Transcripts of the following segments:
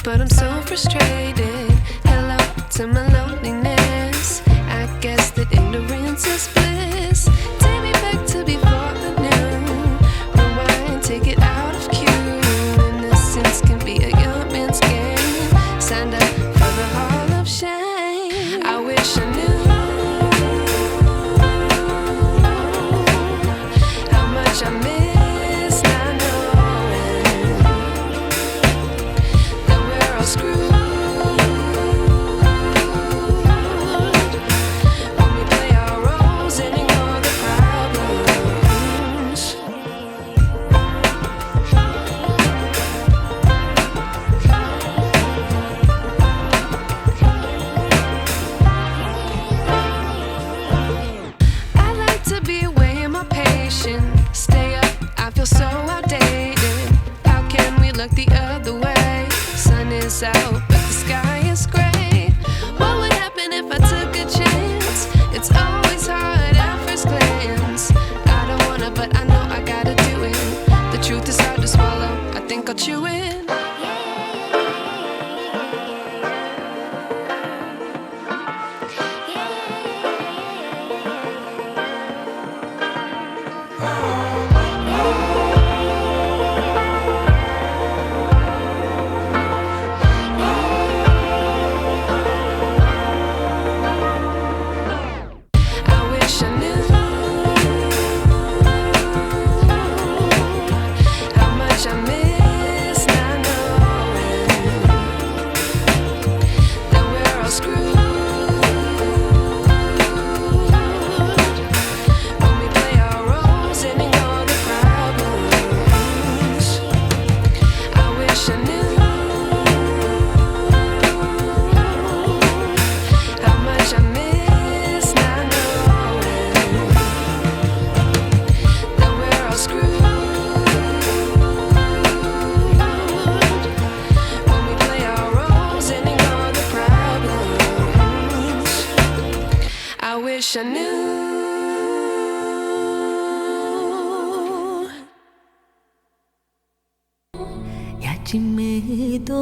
but I'm so frustrated. Hello to my loneliness. I guess that ignorance is bliss. Take me back to before I knew. Rewind, take it out of cue. Innocence can be a young man's game. Signed up for the hall of shame. I wish I knew how much I miss not knowing that we're all screwed. When we play our roles and ignore the problems. I like to be away in my patience. Stay up, I feel so outdated. How can we look the other way? Sun is out, but the sky is gray. What would happen if I took a chance? It's always hard at first glance. I don't wanna, but I know I gotta do it. The truth is hard to swallow, I think I'll chew it. I wish I knew how much I miss not knowing that we're all screwed. When we play our roles and ignore the problems. I wish I knew how much I miss not knowing that we're all screwed. When we play our roles and ignore the problems. I wish I knew. 야지매도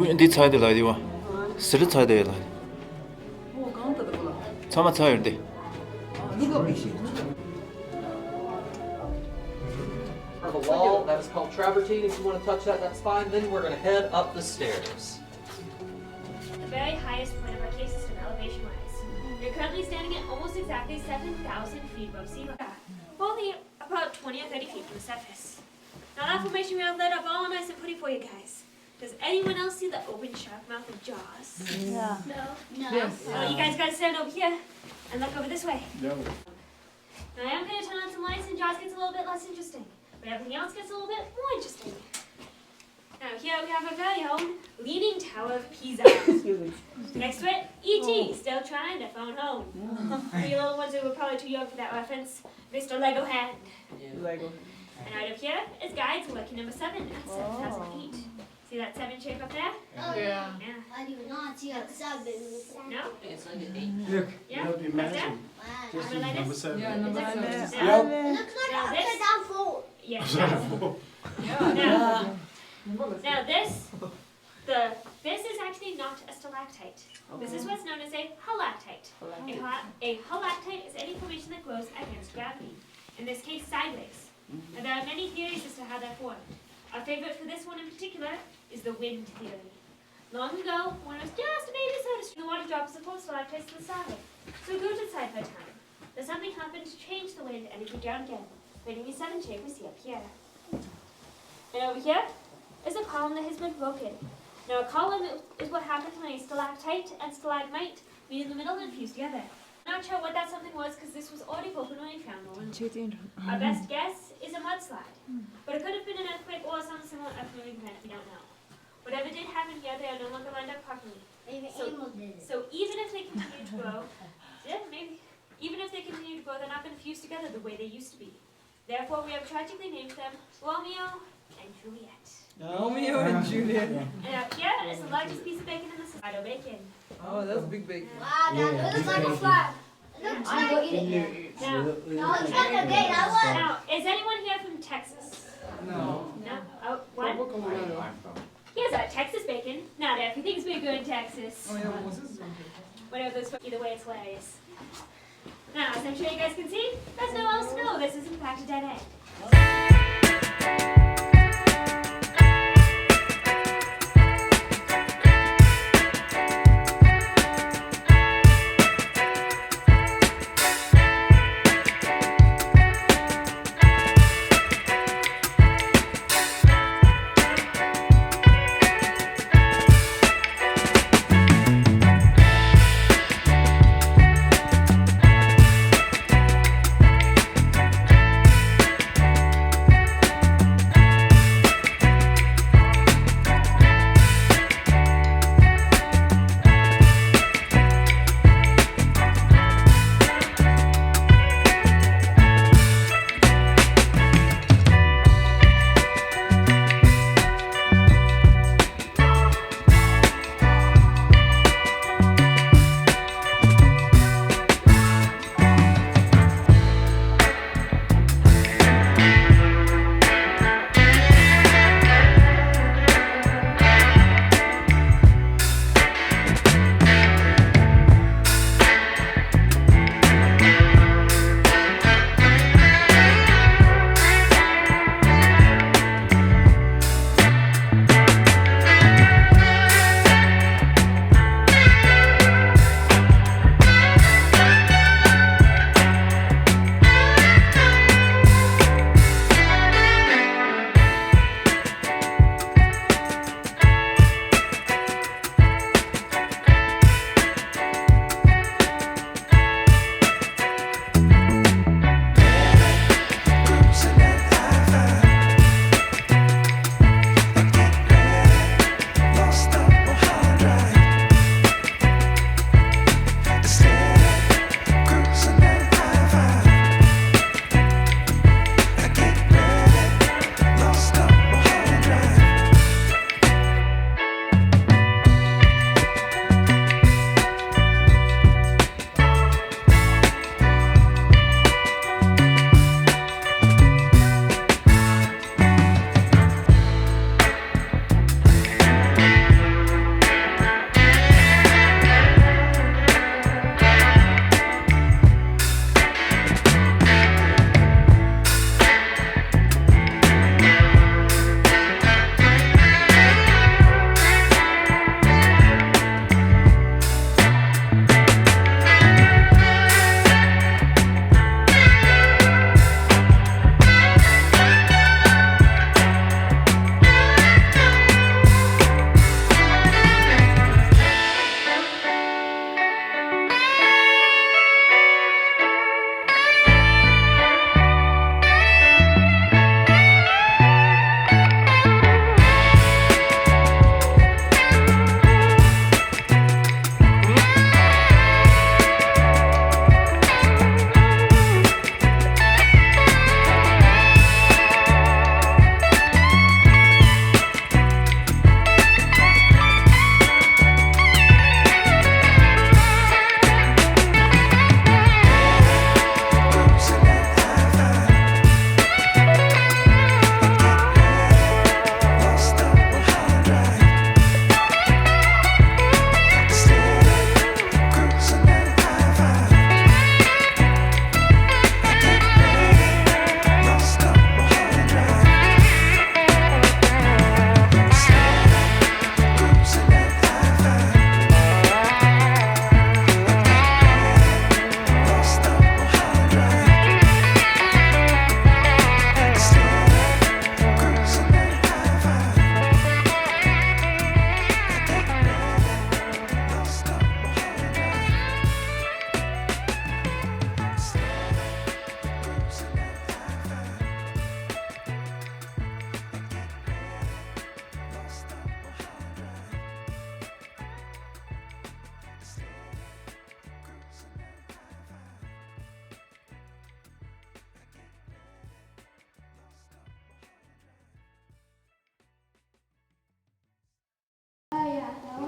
근데 차야 될 아이디와 스르 차야 될 아이디 차마 차야 돼 The wall, that is called travertine. If you want to touch that, that's fine. Then we're going to head up the stairs. The very highest point of our cave system, elevation-wise. You're currently standing at almost exactly 7,000 feet above sea level. Only about 20 or 30 feet from the surface. Now that formation we have lit up all nice and pretty for you guys. Does anyone else see the open shark mouth of Jaws? Yeah. No. Well, you guys gotta stand over here and look over this way. No. Now I am gonna turn on some lights and Jaws gets a little bit less interesting. But everything else gets a little bit more interesting. Now here we have our very own Leaning Tower of Pisa. Next to it, E.T. still trying to phone home. For you little ones who were probably too young for that reference, Mr. Lego Hand. Lego. And right up here is guides working number 7 at 7,000 feet. See that 7 shape up there? Yeah. Yeah. I do not see a 7. No? It's like an 8. Look, Yeah? that'd be Like that? magic. Wow. Just Like number this? 7. Yeah, number It's like- 7. Yeah. It looks like Now an this- upside down fold. Yeah. Yeah. Now, now this is actually not a stalactite. This is what's known as a halactite. A halactite is any formation that grows against gravity. In this case, sideways. Now there are many theories as to how that formed. Our favorite for this one in particular is the wind theory. Long ago, when it was just a baby soda stream, the water drops of stalactites to the side. So it grew to the side for a time. Then something happened to change the wind and it grew down again, making the 7 shape we see up here. And over here is a column that has been broken. Now a column is what happens when a stalactite and stalagmite meet in the middle and fuse together. Not sure what that something was because this was already broken when we found the one. Our best guess is a mudslide, but it could have been an earthquake or some similar earth-moving event, we don't know. Whatever did happen here, they are no longer lined up properly. Maybe So- animal did it. So even if they continue to grow, yeah, maybe. Even if they continue to grow, they're not going to fuse together the way they used to be. Therefore, we have tragically named them Romeo and Juliet. Romeo and Juliet. And up here is the largest piece of bacon in the society, bacon. Oh, that's big bacon. Wow, that looks like a flag. It looks like Now, no, it's not a gate. I want. now, is anyone here from Texas? No. No? Oh, what? Colorado. Here's our Texas bacon. Not everything's bigger in Texas. Oh, yeah, Moses. Whatever those, either way, it's hilarious. Now, as I'm sure you guys can see, there's no else to know. This is in fact a dead end.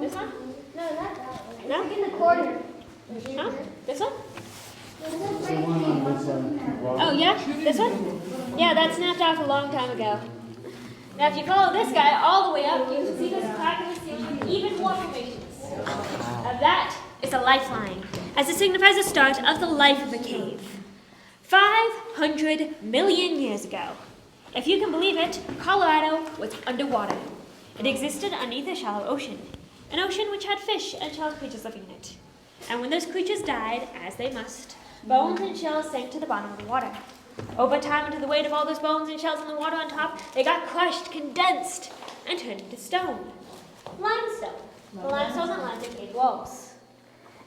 This one? No, not that one. No? Look in the corner. No? This one? Oh, Oh, yeah? This one? Yeah, that snapped off a long time ago. Now, if you follow this guy all the way up, you can see this crack in the ceiling with even more formations. Now, that is a lifeline, as it signifies the start of the life of a cave. 500 million years ago. If you can believe it, Colorado was underwater. It existed underneath a shallow ocean, an ocean which had fish and shell creatures living in it. And when those creatures died, as they must, bones and shells sank to the bottom of the water. Over time, under the weight of all those bones and shells in the water on top, they got crushed, condensed, and turned into stone. Limestone. The limestone that lines the cave walls.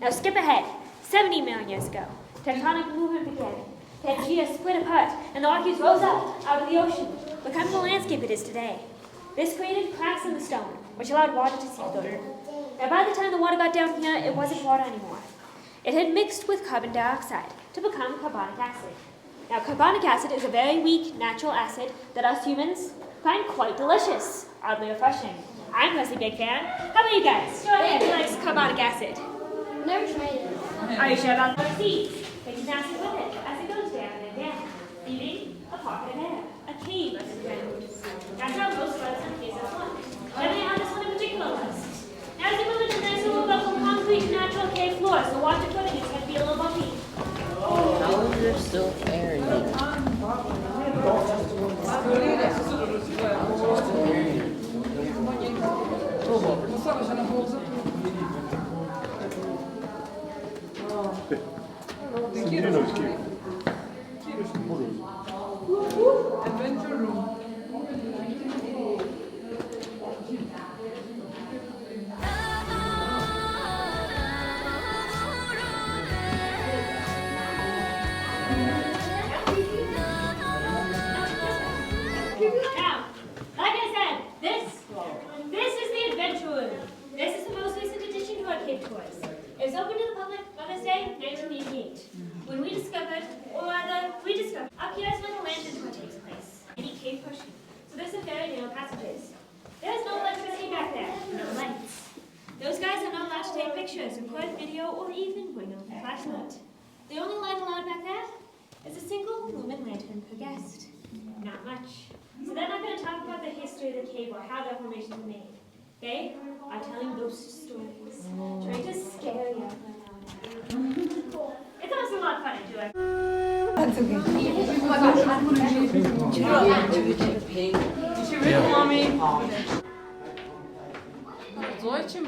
Now skip ahead. 70 million years ago, tectonic movement began. Pangea split apart, and the Rockies rose up out of the ocean, becoming the landscape it is today. This created cracks in the stone, which allowed water to seep through. Now, by the time the water got down here, it wasn't water anymore. It had mixed with carbon dioxide to become carbonic acid. Now, carbonic acid is a very weak natural acid that us humans find quite delicious, oddly refreshing. I'm personally a big fan. How about you guys? Show me who likes carbonic acid. never tried it. Are you sure about the seeds? Taking acid with it as it goes down and down, leaving a pocket of air, a cave underground. That's how most wells and caves are formed. Let me add this one in particular list. Now, as you move into nice little level concrete natural cave floor, so watch your footing, it's going to be a little bumpy. How is there still air in here? Adventure room. Now, like I said, this is the adventure room. This is the most recent addition to our cave tours. It was open to the public Wednesday, 1988. When we discovered, or rather, rediscovered, up here is where the lantern tour takes place. Any cave pushing. So there's some very narrow passages. There's no electricity back there, no lights. Those guys are not allowed to take pictures, record video, or even bring a flashlight. The only light allowed back there is a single lumen lantern per guest. Not much. So they're not going to talk about the history of the cave or how their formations were made. They are telling ghost stories, trying to scare you. It's almost a lot of fun to do it. That's okay. Oh my gosh. Is she really, mommy? Злой чем